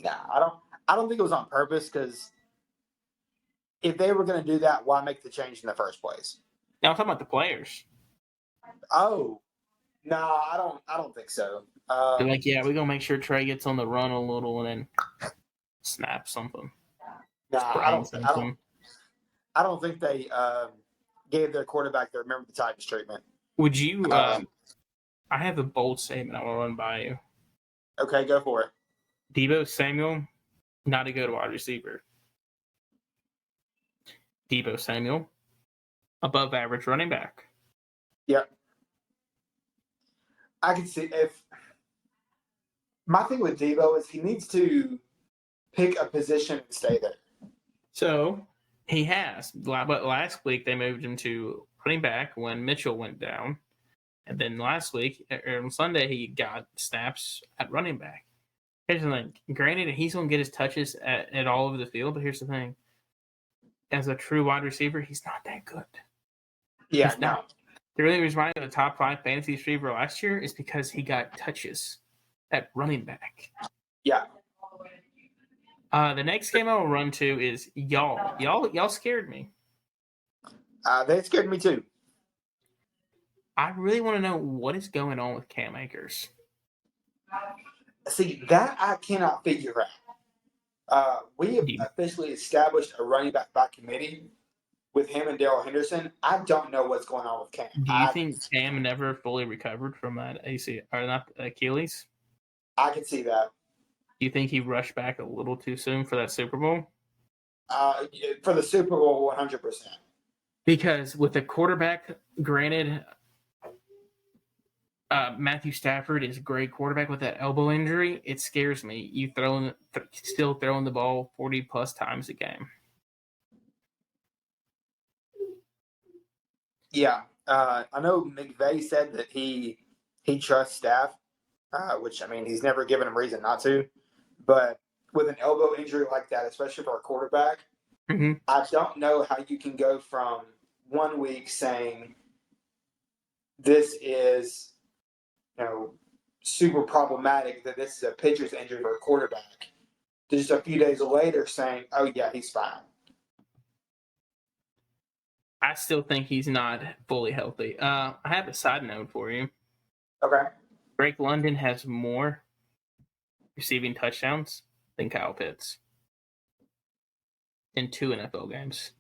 B: Nah, I don't think it was on purpose, because if they were going to do that, why make the change in the first place?
A: Now I'm talking about the players.
B: Oh, no, I don't think so.
A: They're like, yeah, we're gonna make sure Trey gets on the run a little and then snap something.
B: Nah, I don't think they gave their quarterback the Remember the Titans treatment.
A: Would you? I have a bold statement I want to run by you.
B: Okay, go for it.
A: Deebo Samuel, not a good wide receiver. Deebo Samuel, above average running back.
B: Yep. I can see if my thing with Deebo is he needs to pick a position and stay there.
A: So he has, but last week they moved him to running back when Mitchell went down, and then last week on Sunday he got snaps at running back. Here's the thing: granted, he's going to get his touches at all over the field, but here's the thing: as a true wide receiver, he's not that good.
B: Yeah, no.
A: The only reason why he was the top 5 fantasy receiver last year is because he got touches at running back.
B: Yeah.
A: The next game I will run to is y'all. Y'all scared me.
B: They scared me too.
A: I really want to know what is going on with Cam Akers.
B: See, that I cannot figure out. We have officially established a running back by committee with him and Darrell Henderson. I don't know what's going on with Cam.
A: Do you think Cam never fully recovered from that Achilles?
B: I can see that.
A: Do you think he rushed back a little too soon for that Super Bowl?
B: For the Super Bowl, 100%.
A: Because with the quarterback, granted, Matthew Stafford is a great quarterback. With that elbow injury, it scares me. You still throwing the ball 40 plus times a game.
B: Yeah, I know McVay said that he trusts Staff, which, I mean, he's never given him reason not to. But with an elbow injury like that, especially for a quarterback, I don't know how you can go from 1 week saying this is, super problematic, that this is a pitcher's injury for a quarterback, to just a few days later saying, oh, yeah, he's fine.
A: I still think he's not fully healthy. I have a side note for you.
B: Okay.
A: Drake London has more receiving touchdowns than Kyle Pitts in 2 NFL games.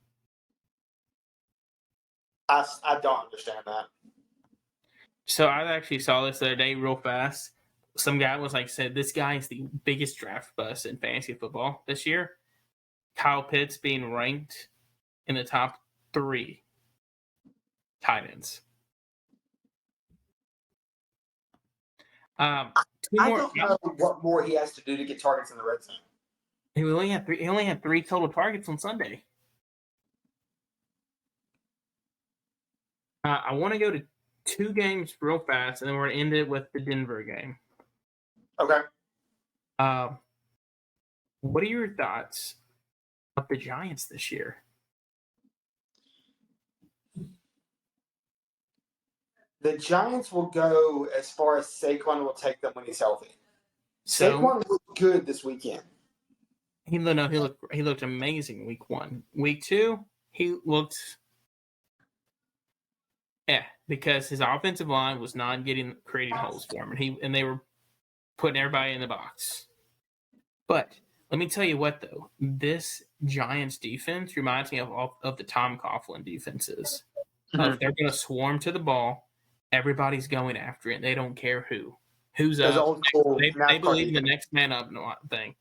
B: I don't understand that.
A: So I actually saw this the other day real fast. Some guy said this guy is the biggest draft bust in fantasy football this year. Kyle Pitts being ranked in the top 3 tight ends.
B: I don't know what more he has to do to get targets in the red zone.
A: He only had 3 total targets on Sunday. I want to go to 2 games real fast, and then we're going to end it with the Denver game.
B: Okay.
A: What are your thoughts of the Giants this year?
B: The Giants will go as far as Saquon will take them when he's healthy. Saquon looked good this weekend.
A: He looked amazing week 1. Week 2, he looked because his offensive line was not creating holes for him, and they were putting everybody in the box. But let me tell you what, though, this Giants defense reminds me of the Tom Coughlin defenses. If they're going to swarm to the ball, everybody's going after it. They don't care who's
B: Those
A: up.
B: old school
A: They believe in the
B: defense.
A: next man up thing.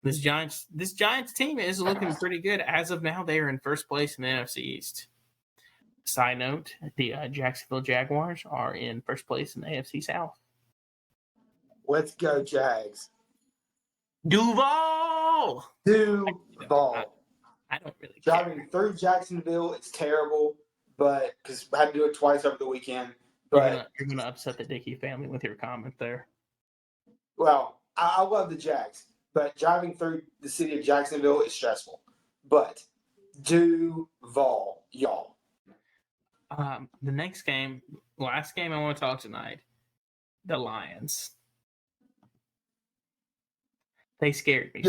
A: This Giants team is looking pretty good as of now. They are in first place in the NFC East. Side note: the Jacksonville Jaguars are in first place in the AFC South.
B: Let's go, Jags.
A: Duval. I don't really
B: Driving
A: care.
B: through Jacksonville, it's terrible, but because I had to do it twice over the weekend. But
A: You're gonna upset the Dickey family with your comment there.
B: Well, I love the Jags, but driving through the city of Jacksonville is stressful. But Duval, y'all.
A: The last game I want to talk tonight, the Lions. They scared me.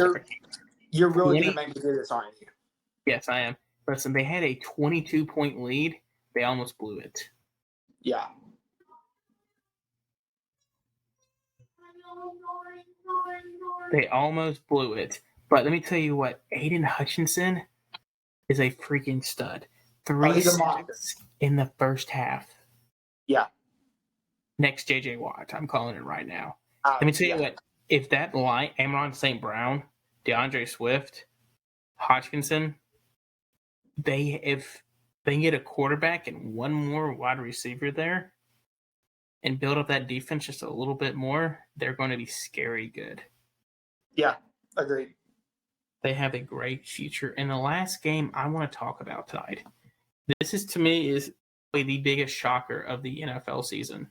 B: You're really going to make me do this, aren't you?
A: Yes, I am. Listen, they had a 22-point lead. They almost blew it.
B: Yeah.
A: They almost blew it. But let me tell you what, Aiden Hutchinson is a freaking stud. 3 sacks in the first half.
B: Yeah.
A: Next JJ Watt. I'm calling it right now. Let me tell you what, if that line, Amon St. Brown, DeAndre Swift, Hodgkinson, if they get a quarterback and one more wide receiver there and build up that defense just a little bit more, they're going to be scary good.
B: Yeah, agreed.
A: They have a great future. And the last game I want to talk about tonight, this is to me is the biggest shocker of the NFL season.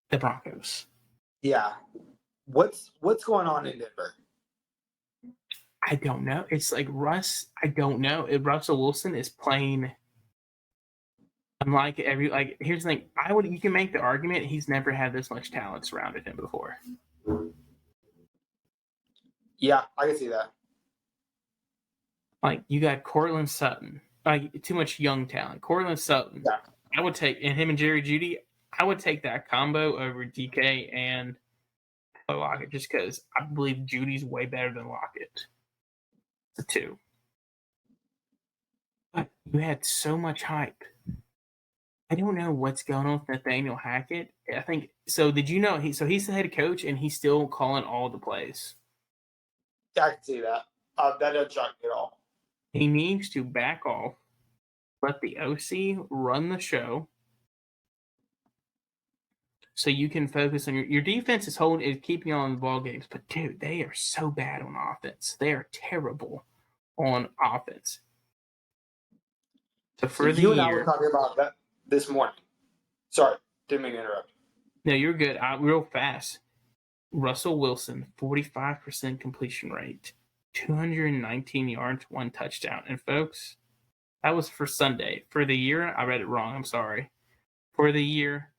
A: The Broncos.
B: Yeah. What's going on in Denver?
A: I don't know. It's like Russ. I don't know. Russell Wilson is playing unlike here's the thing. You can make the argument he's never had this much talent surrounded him before.
B: Yeah, I can see that.
A: Like you got Cortland Sutton. Like too much young talent. Cortland Sutton.
B: Yeah.
A: I would take him and Jerry Jeudy. I would take that combo over DK and Lockett just because I believe Judy's way better than Lockett. The two. But you had so much hype. I don't know what's going on with Nathaniel Hackett. I think so. Did you know he's the head coach and he's still calling all the plays?
B: Yeah, I can see that. That doesn't shock me at all.
A: He needs to back off, let the OC run the show, so you can focus on your defense is keeping you on the ball games. But dude, they are so bad on offense. They are terrible on offense. So for the
B: you and
A: year,
B: I were talking about that this morning. Sorry, didn't mean to interrupt.
A: No, you're good. Real fast. Russell Wilson, 45% completion rate, 219 yards, 1 touchdown. And folks, that was for Sunday. For the year, I read it wrong. I'm sorry. For the year,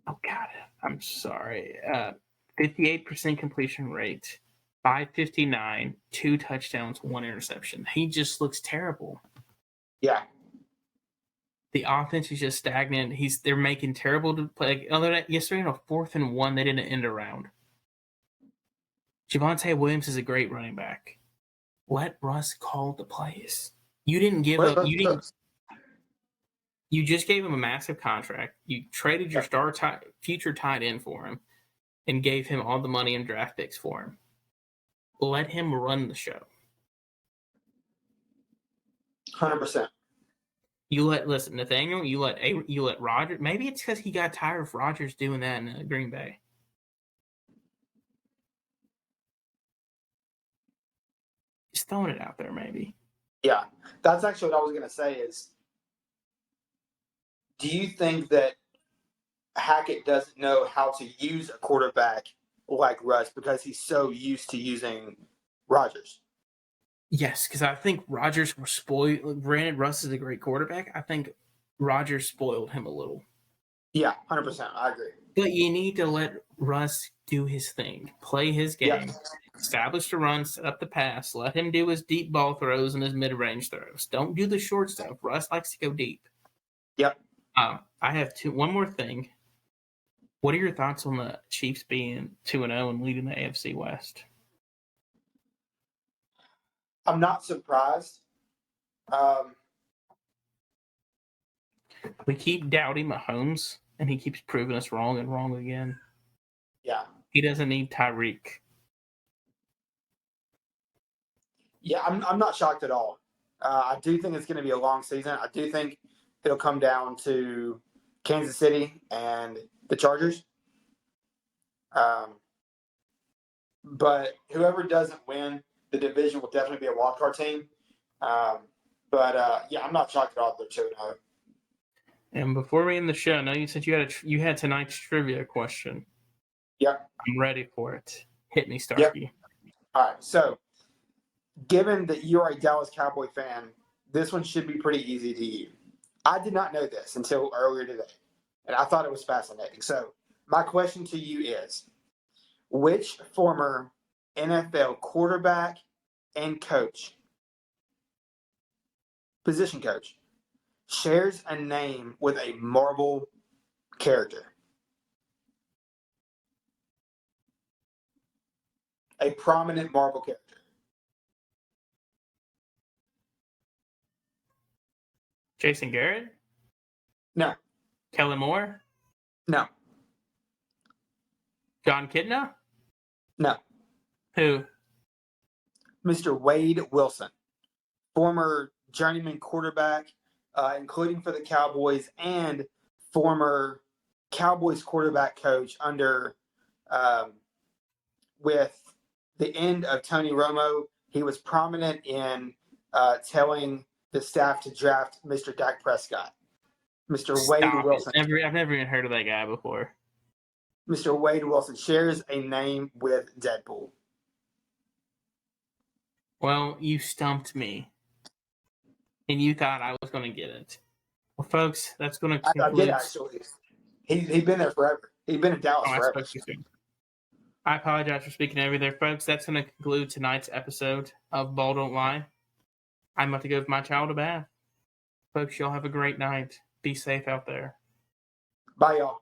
A: oh God, I'm sorry. 58% completion rate, 559, 2 touchdowns, 1 interception. He just looks terrible.
B: Yeah.
A: The offense is just stagnant. They're making terrible to play. Other than yesterday, in a 4th and 1, they didn't end around. Javonte Williams is a great running back. Let Russ call the plays. You didn't give up. You just gave him a massive contract. You traded your future tight end for him, and gave him all the money and draft picks for him. Let him run the show.
B: 100%.
A: Nathaniel. You let Rodgers. Maybe it's because he got tired of Rodgers doing that in Green Bay. Just throwing it out there, maybe.
B: Yeah, that's actually what I was going to say is, do you think that Hackett doesn't know how to use a quarterback like Russ because he's so used to using Rodgers?
A: Yes, because I think Rodgers was spoiled. Granted, Russ is a great quarterback. I think Rodgers spoiled him a little.
B: Yeah, 100%. I agree.
A: But you need to let Russ do his thing, play his game, establish the run, set up the pass, let him do his deep ball throws and his mid-range throws. Don't do the short stuff. Russ likes to go deep.
B: Yep.
A: I have one more thing. What are your thoughts on the Chiefs being 2-0 and leading the AFC West?
B: I'm not surprised.
A: We keep doubting Mahomes, and he keeps proving us wrong and wrong again.
B: Yeah.
A: He doesn't need Tyreek.
B: Yeah, I'm not shocked at all. I do think it's going to be a long season. I do think it'll come down to Kansas City and the Chargers. But whoever doesn't win the division will definitely be a wild card team. Yeah, I'm not shocked at all that they're 2-0.
A: And before we end the show, I know you said you had tonight's trivia question.
B: Yep.
A: I'm ready for it. Hit me, Starkey.
B: Yep. All right. So, given that you are a Dallas Cowboy fan, this one should be pretty easy to you. I did not know this until earlier today, and I thought it was fascinating. So, my question to you is, which former NFL quarterback and position coach, shares a name with a Marvel character? A prominent Marvel character.
A: Jason Garrett?
B: No.
A: Kellen Moore?
B: No.
A: John Kitna?
B: No.
A: Who?
B: Mr. Wade Wilson, former journeyman quarterback, including for the Cowboys, and former Cowboys quarterback coach under with the end of Tony Romo. He was prominent in telling the staff to draft Mr. Dak Prescott. Mr. Wade Wilson.
A: I've never even heard of that guy before.
B: Mr. Wade Wilson shares a name with Deadpool.
A: Well, you stumped me. And you thought I was going to get it. Well, folks, that's going to conclude.
B: I did, actually. He'd been there forever. He'd been in Dallas forever.
A: I apologize for speaking over there, folks. That's going to conclude tonight's episode of Ball Don't Lie. I'm about to go with my child a bath. Folks, y'all have a great night. Be safe out there.
B: Bye, y'all.